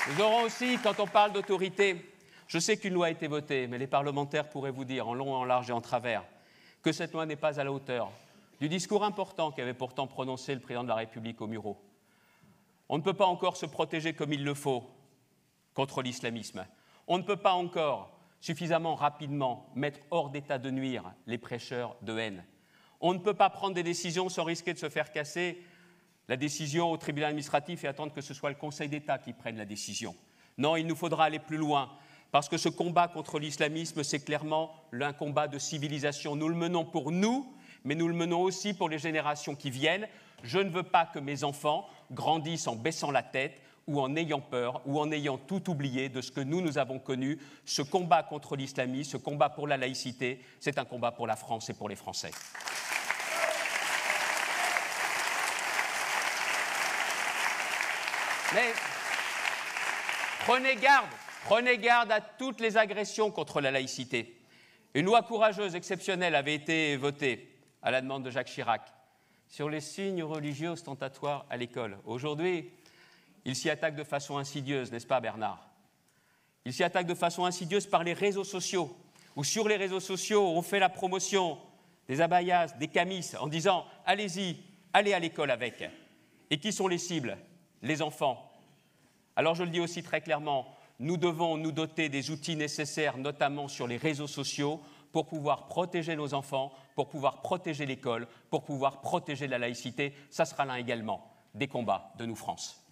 Nous aurons aussi, quand on parle d'autorité, je sais qu'une loi a été votée, mais les parlementaires pourraient vous dire en long, en large et en travers que cette loi n'est pas à la hauteur du discours important qu'avait pourtant prononcé le président de la République au Mureaux. On ne peut pas encore se protéger comme il le faut contre l'islamisme. On ne peut pas encore suffisamment rapidement mettre hors d'état de nuire les prêcheurs de haine. On ne peut pas prendre des décisions sans risquer de se faire casser la décision au tribunal administratif et attendre que ce soit le Conseil d'État qui prenne la décision. Non, il nous faudra aller plus loin, parce que ce combat contre l'islamisme, c'est clairement un combat de civilisation. Nous le menons pour nous, mais nous le menons aussi pour les générations qui viennent. Je ne veux pas que mes enfants grandissent en baissant la tête ou en ayant peur ou en ayant tout oublié de ce que nous avons connu. Ce combat contre l'islamisme, ce combat pour la laïcité, c'est un combat pour la France et pour les Français. Mais prenez garde à toutes les agressions contre la laïcité. Une loi courageuse, exceptionnelle, avait été votée à la demande de Jacques Chirac sur les signes religieux ostentatoires à l'école. Aujourd'hui, il s'y attaque de façon insidieuse, n'est-ce pas Bernard? Il s'y attaque de façon insidieuse par les réseaux sociaux, où sur les réseaux sociaux, on fait la promotion des abayas, des camis, en disant « allez-y, allez à l'école avec ». Et qui sont les cibles? Les enfants. Alors je le dis aussi très clairement, nous devons nous doter des outils nécessaires, notamment sur les réseaux sociaux, pour pouvoir protéger nos enfants, pour pouvoir protéger l'école, pour pouvoir protéger la laïcité. Ça sera l'un également des combats de nous France.